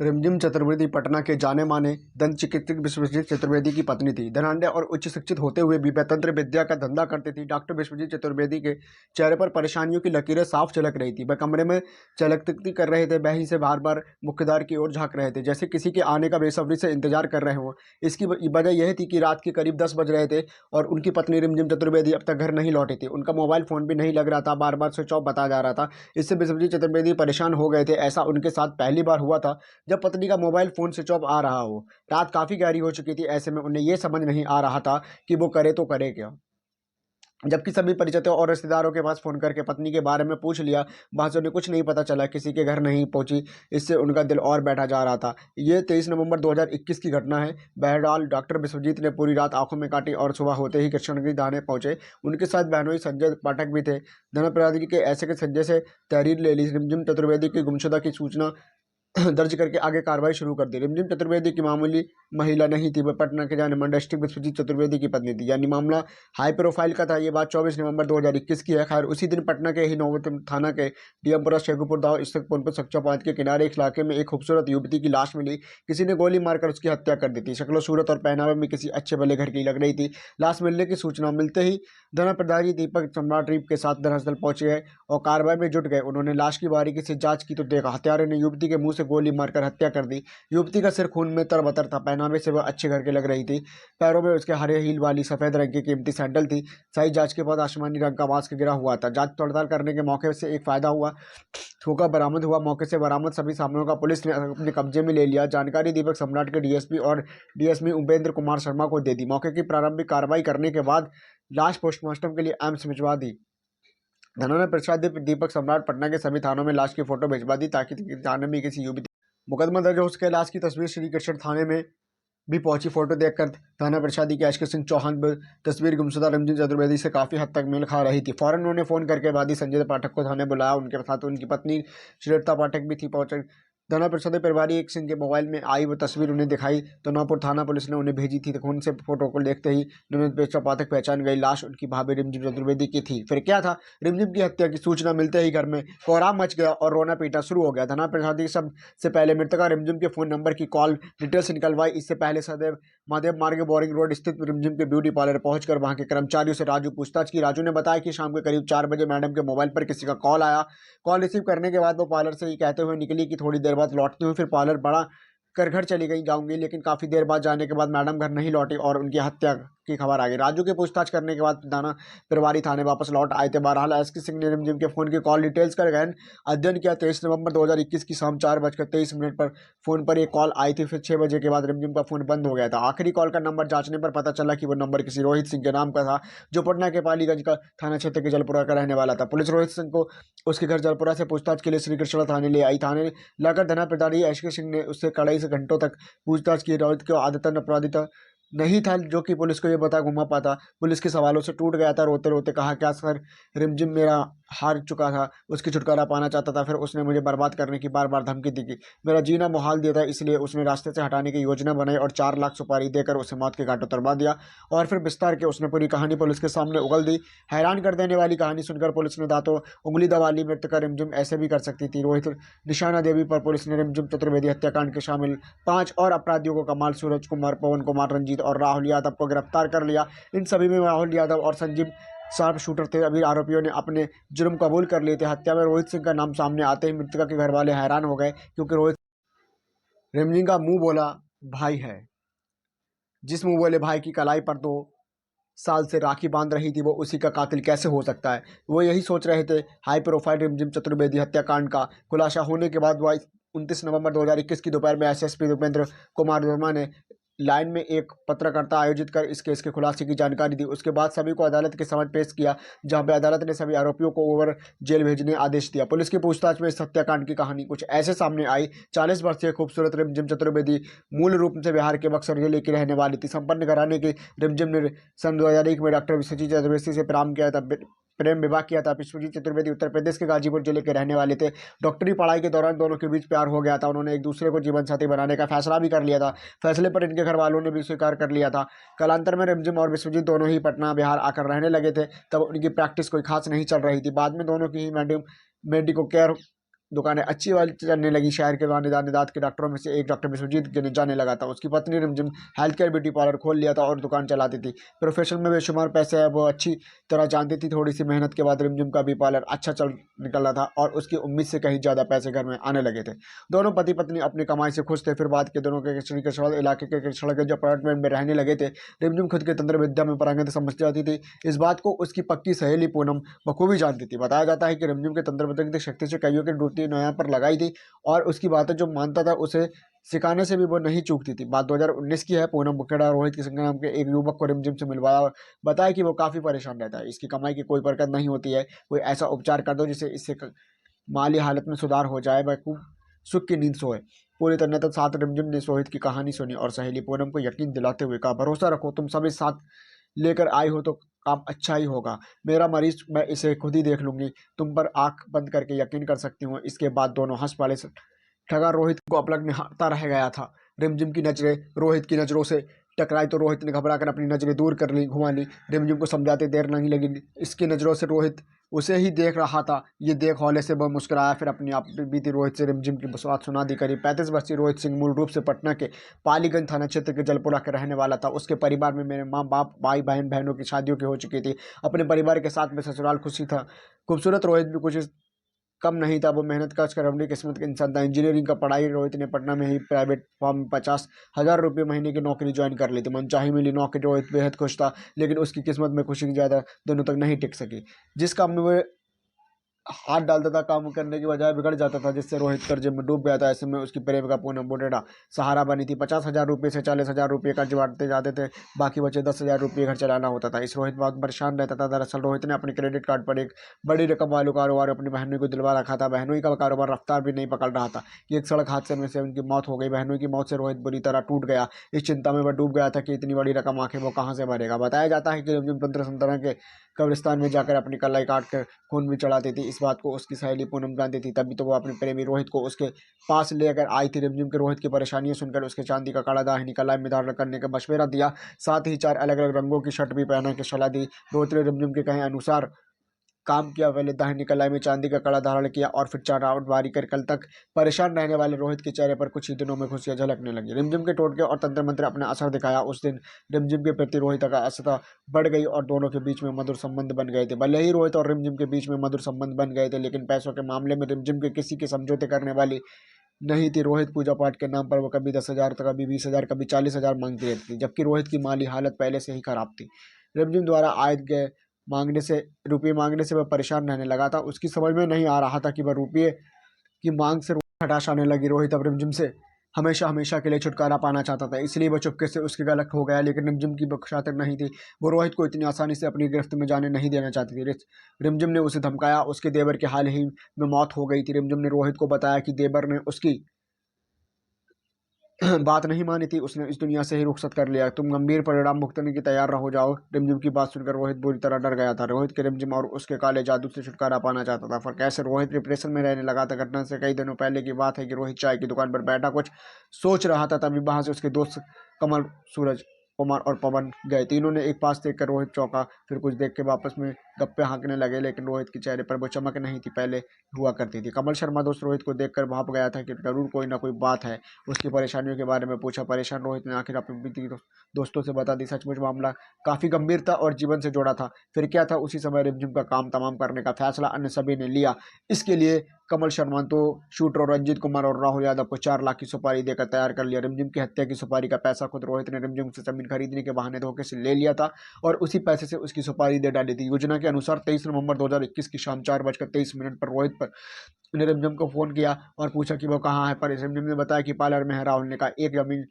रिमझिम चतुर्वेदी पटना के जाने माने दंत चिकित्सक विश्वजीत चतुर्वेदी की पत्नी थी। धनाढ्य और उच्च शिक्षित होते हुए भी वह तंत्र विद्या का धंधा करती थी। डॉक्टर विश्वजीत चतुर्वेदी के चेहरे पर परेशानियों की लकीरें साफ झलक रही थी। वह कमरे में चलकती कर रहे थे, वहीं से बार बार मुख्यद्वार की ओर झांक रहे थे, जैसे किसी के आने का बेसब्री से इंतजार कर रहे हों। इसकी वजह यह थी कि रात के करीब 10 बज रहे थे और उनकी पत्नी रिमझिम चतुर्वेदी अब तक घर नहीं लौटी थी। उनका मोबाइल फोन भी नहीं लग रहा था, बार बार स्विच ऑफ बताया जा रहा था। इससे विश्वजीत चतुर्वेदी परेशान हो गए थे। ऐसा उनके साथ पहली बार हुआ था जब पत्नी का मोबाइल फ़ोन स्विच ऑफ आ रहा हो। रात काफ़ी गहरी हो चुकी थी, ऐसे में उन्हें ये समझ नहीं आ रहा था कि वो करे तो करे क्या। जबकि सभी परिचितों और रिश्तेदारों के पास फ़ोन करके पत्नी के बारे में पूछ लिया, वहाँ से उन्हें कुछ नहीं पता चला, किसी के घर नहीं पहुँची। इससे उनका दिल और बैठा जा रहा था। ये 23 नवंबर 2021 की घटना है। बहरहाल डॉक्टर विश्वजीत ने पूरी रात आंखों में काटी और सुबह होते ही कृष्णगिरी थाने पहुंचे। उनके साथ बहनोई संजय पाठक भी थे। धन अपराधी के ऐसे के संजय से तहरीर ले ली। रिमझिम चतुर्वेदी की गुमशुदा की सूचना दर्ज करके आगे कार्रवाई शुरू कर दी। रिमझिम चतुर्वेदी की मामूली महिला नहीं थी, वह पटना के जाने माने डिस्ट्रिक्ट विश्वजीत चतुर्वेदी की पत्नी थी। यानी मामला हाई प्रोफाइल का था। ये बात 24 नवंबर 2021 की है। खैर, उसी दिन पटना के ही नौबतन थाना के डीएमपुरा शेखुपुर दाव स्थित पुनपुर सक्चा पांच के किनारे एक इलाके में एक खूबसूरत युवती की लाश मिली। किसी ने गोली मारकर उसकी हत्या कर दी थी। शक्लो सूरत और पहनावे में किसी अच्छे भले घर की लग रही थी। लाश मिलने की सूचना मिलते ही धना प्रधारी दीपक सम्राट रीप के साथ घटनास्थल पहुंचे गए और कार्रवाई में जुट गए। उन्होंने लाश की बारीकी से जांच की तो देखा हत्यारे ने युवती के मुंह से गोली मारकर हत्या कर दी। युवती का सिर खून में तरबतर था। पहनावे से वह अच्छे घर के लग रही थी। पैरों में उसके हरे हील वाली सफेद रंग की कीमती सैंडल थी। सही जांच के बाद आसमानी रंग का मास्क गिरा हुआ था। जांच पड़ताल करने के मौके से एक फायदा हुआ, ठोका बरामद हुआ। मौके से बरामद सभी सामानों का पुलिस ने अपने कब्जे में ले लिया। जानकारी दीपक सम्राट के डीएसपी और डीएसपी उपेंद्र कुमार शर्मा को दे दी। मौके की प्रारंभिक कार्रवाई करने के बाद लाश पोस्टमार्टम के लिए एम्स भिजवा दी। धनोने प्रसाद दीपक सम्राट पटना के सभी थानों में लाश की फोटो भिजवा दी ताकि थाने में किसी युवती मुकदमा दर्ज हो उसके लाश की तस्वीर श्री कृष्ण थाने में भी पहुंची। फोटो देखकर थाना प्रसादी के अशकर सिंह चौहान तस्वीर गुमशुदा रिमझिम चतुर्वेदी से काफी हद तक मेल खा रही थी। फौरन उन्होंने फोन करके वादी संजय पाठक को थाने बुलाया। उनके साथ उनकी पत्नी श्रीलता पाठक भी थी। पहुंचे थाना प्रसादी परिवारी एक सिंह के मोबाइल में आई वो तस्वीर उन्हें दिखाई तो नौपुर थाना पुलिस ने उन्हें भेजी थी। तो उनसे फोटो को देखते ही निमित पेशा पाठक पहचान गई। लाश उनकी भाभी रिमझिम चतुर्वेदी की थी। फिर क्या था, रिमझिम की हत्या की सूचना मिलते ही घर में कोहराम मच गया और रोना पीटा शुरू हो गया। धना प्रसादी सबसे पहले मृतका रिमझिम के फोन नंबर की कॉल डिटेल्स निकलवाई। इससे पहले सदैव महादेव मार्ग बोरिंग रोड स्थित रिमझिम के ब्यूटी पार्लर पहुंचकर वहां के कर्मचारियों से राजू पूछताछ की। राजू ने बताया कि शाम के करीब 4 बजे मैडम के मोबाइल पर किसी का कॉल आया। कॉल रिसीव करने के बाद वो पार्लर से ही कहते हुए निकली कि थोड़ी देर बाद लौटती हुई। फिर पार्लर बड़ा कर घर चली गई जाऊंगी, लेकिन काफी देर बाद जाने के बाद मैडम घर नहीं लौटी और उनकी हत्या की खबर आ गई। राजू के पूछताछ करने के बाद थाना प्रभारी थाने वापस लौट आए थे। बहरहाल एसके सिंह ने रिमझिम के फोन की कॉल डिटेल्स का गहन अध्ययन किया। 23 नवंबर 2021 की शाम 4:23 पर फोन पर एक कॉल आई थी। फिर 6 बजे के बाद रिमझिम का फोन बंद हो गया था। आखिरी कॉल का नंबर जांचने पर पता चला कि वो नंबर किसी रोहित सिंह के नाम का था, जो पटना के पालीगंज का थाना क्षेत्र के जलपुरा का रहने वाला था। पुलिस रोहित सिंह को उसके घर जलपुरा से पूछताछ के लिए श्री कृष्णा थाने ले आई। थाने लाकर धना प्रधानी एसके सिंह ने उससे कड़ाई से घंटों तक पूछताछ की। रोहित को आदतन अपराधिता नहीं था जो कि पुलिस को ये बता घुमा पाता। पुलिस के सवालों से टूट गया था। रोते रोते कहा, क्या सर, रिमझिम मेरा हार चुका था, उसकी छुटकारा पाना चाहता था। फिर उसने मुझे बर्बाद करने की बार बार धमकी दी कि मेरा जीना मुहाल दिया था, इसलिए उसने रास्ते से हटाने की योजना बनाई और 4 लाख सुपारी देकर उसे मौत के घाट उतरवा दिया। और फिर विस्तार के उसने पूरी कहानी पुलिस के सामने उगल दी। हैरान कर देने वाली कहानी सुनकर पुलिस ने दांतों उंगली दबा ली। मृतका रिमझिम ऐसे भी कर सकती थी। रोहित निशाना देवी पर पुलिस ने रिमझिम चतुर्वेदी हत्याकांड के शामिल 5 और अपराधियों को कमाल, सूरज कुमार, पवन कुमार, रंजीत और राहुल यादव को गिरफ्तार कर लिया। इन सभी में राहुल यादव और संजीव शार्प शूटर थे। अभी आरोपियों ने अपने जुर्म कबूल कर लिए थे। हत्या में रोहित सिंह का नाम सामने आते ही मृतका के घर वाले हैरान हो गए, क्योंकि रोहित रिमझिम का मुंह बोला भाई है। जिस मुंह बोले भाई की कलाई पर 2 साल से राखी बांध रही थी, वो उसी का कातिल कैसे हो सकता है। वो यही सोच रहे थे। हाई प्रोफाइल रिमझिम चतुर्वेदी हत्याकांड का खुलासा होने के बाद 29 नवंबर 2021 की दोपहर में एसएसपी उपेंद्र कुमार वर्मा ने लाइन में एक पत्रकारिता आयोजित कर इस केस के खुलासे की जानकारी दी। उसके बाद सभी को अदालत के समक्ष पेश किया, जहां पे अदालत ने सभी आरोपियों को ओवर जेल भेजने आदेश दिया। पुलिस की पूछताछ में इस हत्याकांड की कहानी कुछ ऐसे सामने आई। 40 वर्षीय खूबसूरत रिमझिम चतुर्वेदी मूल रूप से बिहार के बक्सर जिले की रहने वाली थी। संपन्न घराने की रिमझिम ने सन 2001 में डॉक्टर विश्वजीत चतुर्वेदी से प्रेम विवाह किया था। विश्वजीत चतुर्वेदी उत्तर प्रदेश के गाजीपुर जिले के रहने वाले थे। डॉक्टरी पढ़ाई के दौरान दोनों के बीच प्यार हो गया था। उन्होंने एक दूसरे को जीवन साथी बनाने का फैसला भी कर लिया था। फैसले पर इनके घर वालों ने भी स्वीकार कर लिया था। कालांतर में रिमझिम और विश्वजीत दोनों ही पटना बिहार आकर रहने लगे थे। तब उनकी प्रैक्टिस कोई खास नहीं चल रही थी। बाद में दोनों की ही मेडिको केयर दुकानें अच्छी वाली चलने लगी। शहर के आने दांत के डॉक्टरों में से एक डॉक्टर विश्वजीत जाने लगा था। उसकी पत्नी रिमझिम हेल्थ केयर ब्यूटी पार्लर खोल लिया था और दुकान चलाती थी। प्रोफेशन में बेशुमार पैसे है, वो अच्छी तरह जानती थी। थोड़ी सी मेहनत के बाद रिमझिम का भी पार्लर अच्छा चल निकल रहा था और उसकी उम्मीद से कहीं ज़्यादा पैसे घर में आने लगे थे। दोनों पति पत्नी अपनी कमाई से खुश थे। फिर बाद के दोनों के कृष्ण इलाके के सड़क के जो अपार्टमेंट में रहने लगे थे। रिमझिम खुद के तंत्र विद्या में पारंगत समझ जाती थी। इस बात को उसकी पक्की सहेली पूनम बखूबी जानती थी। बताया जाता है कि रिमझिम के तंत्र विद्या की शक्ति से कईयों की ड्यूटी नया पर लगाई थी और उसकी बातें जो मानता था उसे सिखाने से भी वो नहीं चूकती थी। बात 2019 की है। पूनम बुखेड़ा रोहित किशन नाम के एक युवक को रिमझिम से मिलवाया। बताया कि वो काफ़ी परेशान रहता है। इसकी कमाई की कोई बरकत नहीं होती है। कोई ऐसा उपचार कर दो जिससे इससे माली हालत में सुधार हो जाए, वह खूब सुख की नींद सोए। पूरी तरह तक साथ रिमझिम ने सोहित की कहानी सुनी और सहेली पूनम को यकीन दिलाते हुए कहा, भरोसा रखो, तुम सभी साथ लेकर आई हो तो काम अच्छा ही होगा। मेरा मरीज मैं इसे खुद ही देख लूंगी। तुम पर आंख बंद करके यकीन कर सकती हूँ। इसके बाद दोनों हंस पड़े। ठगा रोहित को अपलक निहारता रह गया था। रिमझिम की नजरें रोहित की नजरों से टकराई तो रोहित ने घबरा कर अपनी नजरें दूर कर ली, घुमा ली। रिमझिम को समझाते देर नहीं लगी। इसकी नजरों से रोहित उसे ही देख रहा था। ये देख हौले से वह मुस्कुराया। फिर अपनी आप बीती रोहित से रिमझिम की बात सुना दी। करीब 35 वर्षीय रोहित सिंह मूल रूप से पटना के पालीगंज थाना क्षेत्र के जलपुरा के रहने वाला था। उसके परिवार में मेरे माँ बाप भाई बहन बहनों की शादियों की हो चुकी थी। अपने परिवार के साथ में ससुराल खुशी था। खूबसूरत रोहित भी कुछ कम नहीं था। वो मेहनत कश कर अपनी किस्मत का इंसान था। इंजीनियरिंग का पढ़ाई रोहित ने पटना में ही प्राइवेट फॉर्म में 50,000 रुपये महीने की नौकरी ज्वाइन कर ली थी। मनचाही मिली नौकरी रोहित बेहद खुश था, लेकिन उसकी किस्मत में खुशी की ज़्यादा दिनों तक नहीं टिक सकी। जिस काम में वो हाथ डालता था काम करने की बजाय बिगड़ जाता था, जिससे रोहित कर्जे में डूब गया था। ऐसे में उसकी प्रेमिका पूनम बुडेड़ा सहारा बनी थी। 50,000 रुपये से 40,000 रुपये कर्ज बांटते जाते थे। बाकी बचे 10,000 रुपये घर चलाना होता था। इस रोहित बहुत परेशान रहता था। दरअसल रोहित ने अपने क्रेडिट कार्ड पर एक बड़ी रकम वाले कारोबार अपनी बहनों को दिलवा रखा था। बहनों का कारोबार रफ्तार भी नहीं पकड़ रहा था कि एक सड़क हादसे में से उनकी मौत हो गई। बहनों की मौत से रोहित बुरी तरह टूट गया। इस चिंता में वह डूब गया था कि इतनी बड़ी रकम आखिर वो कहाँ से भरेगा। बताया जाता है कि तंत्र संतरण के कब्रिस्तान में जाकर अपनी कलाई काट कर खून भी चढ़ाती थी। इस बात को उसकी सहेली पूनम जानती थी, तभी तो वो अपने प्रेमी रोहित को उसके पास लेकर आई थी। रिमझिम के रोहित की परेशानियां सुनकर उसके चांदी का कड़ा दाहिनी कलाई में धारण करने का मशवरा दिया। साथ ही 4 अलग अलग रंगों की शर्ट भी पहनने की सलाह दी। रोहित ने रिमझिम के कहे अनुसार काम किया। पहले दाहिनी कलाई में चांदी का कड़ा धारण किया और फिर 4 राउंड वारी कर कल तक परेशान रहने वाले रोहित के चेहरे पर कुछ ही दिनों में खुशियां झलकने लगी। रिमझिम के टोटके और तंत्र मंत्र अपना असर दिखाया। उस दिन रिमझिम के प्रति रोहित का आस्था बढ़ गई और दोनों के बीच में मधुर संबंध बन गए थे। भले ही रोहित और रिमझिम के बीच में मधुर संबंध बन गए थे, लेकिन पैसों के मामले में रिमझिम के किसी के समझौते करने वाली नहीं थी। रोहित पूजा पाठ के नाम पर वो कभी 10,000 तो कभी 20,000 कभी 40,000 मांगती रहती थी, जबकि रोहित की माली हालत पहले से ही खराब थी। रिमझिम द्वारा आए गए मांगने से रुपये मांगने से वह परेशान रहने लगा था। उसकी समझ में नहीं आ रहा था कि वह रुपये की मांग से हताश आने लगी। रोहित अब रिमझिम से हमेशा हमेशा के लिए छुटकारा पाना चाहता था, इसलिए वह चुपके से उसके गलत हो गया। लेकिन रिमझिम की बख्शातर नहीं थी। वो रोहित को इतनी आसानी से अपनी गिरफ्त में जाने नहीं देना चाहती थी। रिमझिम ने उसे धमकाया। उसके देवर की हाल ही में मौत हो गई थी। रिमझिम ने रोहित को बताया कि देवर ने उसकी बात नहीं मानी थी। उसने इस दुनिया से ही रुखसत कर लिया। तुम गंभीर परिणाम भुगतने की तैयार रहो जाओ। रिमझिम की बात सुनकर रोहित बुरी तरह डर गया था। रोहित के रिमझिम और उसके काले जादू से छुटकारा पाना चाहता था, पर कैसे। रोहित डिप्रेशन में रहने लगा था। घटना से कई दिनों पहले की बात है कि रोहित चाय की दुकान पर बैठा कुछ सोच रहा था, तभी वहां से उसके दोस्त कमल, सूरज कुमार और पवन गए। तीनों ने एक पास देखकर रोहित चौंका, फिर कुछ देख के वापस में गप्पे हाँकने लगे। लेकिन रोहित के चेहरे पर वो चमक नहीं थी पहले हुआ करती थी। कमल शर्मा दोस्त रोहित को देखकर भाप गया था कि जरूर कोई ना कोई बात है। उसकी परेशानियों के बारे में पूछा। परेशान रोहित ने आखिर अपनी बीती दोस्तों से बता दी। सचमुच मामला काफी गंभीर था और जीवन से जुड़ा था। फिर क्या था, उसी समय रिमझिम का काम तमाम करने का फैसला अन्य सभी ने लिया। इसके लिए कमल शर्मा तो शूटर रंजीत कुमार और राहुल यादव को 4 लाख की सुपारी देकर तैयार कर लिया। रिमझिम की हत्या की सुपारी का पैसा खुद रोहित ने रिमझिम से जमीन खरीदने के बहाने धोखे से ले लिया था और उसी पैसे से उसकी सुपारी दे डाली थी। योजना के अनुसार 23 नवंबर 2021 की शाम 4:23 पर रोहित पर ने रिमझिम को फोन किया और पूछा कि वो कहाँ है। पर रिमझिम ने बताया कि पार्लर में है। राहुल ने कहा, एक जमीन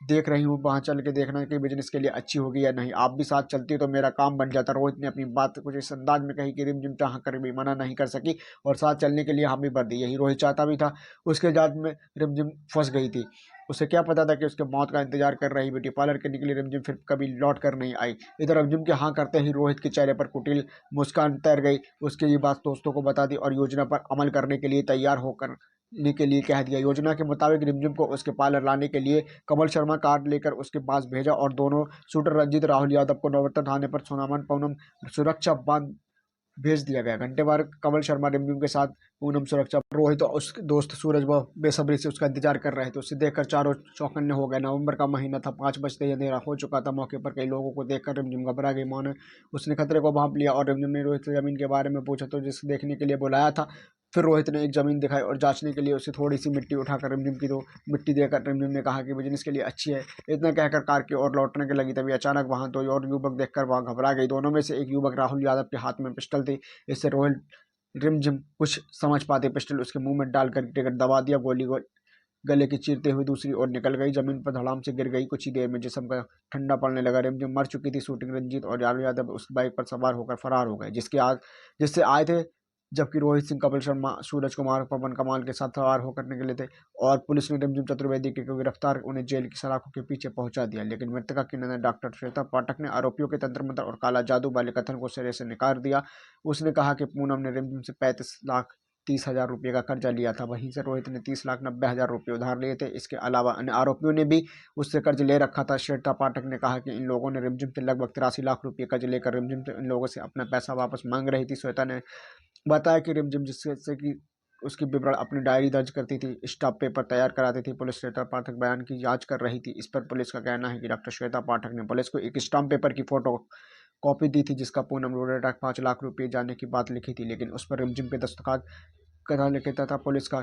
देख रही हूँ, वहां चल के देखना कि बिजनेस के लिए अच्छी होगी या नहीं। आप भी साथ चलती तो मेरा काम बन जाता। रोहित ने अपनी बात कुछ इस अंदाज में कही कि रिमझिम चाह कर भी मना नहीं कर सकी और साथ चलने के लिए हामी भर दी। यही रोहित चाहता भी था। उसके जाल में रिमझिम फंस गई थी। उसे क्या पता था कि उसके मौत का इंतजार कर रही ब्यूटी पार्लर के निकली रिमझिम फिर कभी लौट कर नहीं आई। इधर रिमझिम के हाँ करते ही रोहित के चेहरे पर कुटिल मुस्कान तैर गई। उसके ये बात दोस्तों को बता दी और योजना पर अमल करने के लिए तैयार होकर के लिए कह दिया। योजना के मुताबिक रिमझिम को उसके पार्लर लाने के लिए कमल शर्मा कार लेकर उसके पास भेजा और दोनों शूटर रंजीत राहुल यादव को नवरत्न थाने पर सोनामन पूनम सुरक्षा बांध भेज दिया गया। घंटे भर कमल शर्मा रिमझिम के साथ पूनम सुरक्षा रोहित और उसके दोस्त सूरज वह बेसब्री से उसका इंतजार कर रहे थे। उसे देखकर चारों चौकन्ने हो गए। नवंबर का महीना था, 5 बजते ही अंधेरा हो चुका था। मौके पर कई लोगों को देखकर रिमझिम घबरा गई। मानो उसने खतरे को भांप लिया और रिमझिम ने रोहित से जमीन के बारे में पूछा तो जिसे देखने के लिए बुलाया था। फिर रोहित ने एक जमीन दिखाई और जांचने के लिए उसे थोड़ी सी मिट्टी उठाकर रिमझिम की दो मिट्टी देकर रिमझिम ने कहा कि बिजनेस के लिए अच्छी है। इतना कहकर कार की ओर लौटने के लगी तभी अचानक वहां दो और युवक देखकर वहां घबरा गई। दोनों में से एक युवक राहुल यादव के हाथ में पिस्टल थी। इससे रोहित रिमझिम कुछ समझ पाते पिस्टल उसके मुंह में डालकर टिकट दबा दिया। गोली गले की चीरते हुए दूसरी ओर निकल गई। जमीन पर धड़ाम से गिर गई। कुछ ही देर में जिस्म का ठंडा पड़ने लगा। रिमझिम मर चुकी थी। शूटिंग रंजीत और यादव यादव उस बाइक पर सवार होकर फरार हो गए जिससे आए थे, जबकि रोहित सिंह, कपिल शर्मा, सूरज कुमार, पवन कमाल के साथ सवार होकर निकले थे। और पुलिस ने रिमझिम चतुर्वेदी को गिरफ्तार उन्हें जेल की सलाखों के पीछे पहुंचा दिया। लेकिन मृतका की ननद डॉक्टर श्वेता पाठक ने आरोपियों के तंत्र मंत्र और काला जादू वाले कथन को सिरे से नकार दिया। उसने कहा कि पूनम ने रिमझिम से 35,30,000 रुपये का कर्जा लिया था। वहीं से रोहित ने 30,90,000 रुपये उधार लिए थे। इसके अलावा अन्य आरोपियों ने भी उससे कर्ज ले रखा था। श्वेता पाठक ने कहा कि इन लोगों ने रिमझिम से लगभग 83 लाख रुपये कर्ज लेकर रिमझिम से इन लोगों से अपना पैसा वापस मांग रही थी। श्वेता ने बताया कि रिमझिम जिससे कि उसकी विवरण अपनी डायरी दर्ज करती थी, स्टाफ पेपर तैयार कराती थी। पुलिस श्वेता पाठक बयान की जांच कर रही थी। इस पर पुलिस का कहना है कि डॉक्टर श्वेता पाठक ने पुलिस को एक स्टाम्प पेपर की फोटो कॉपी दी थी जिसका पूनम रोडेटा 5 लाख रुपये जाने की बात लिखी थी, लेकिन उस पर रिमझिम के दस्तखत कथा लिखित था। पुलिस का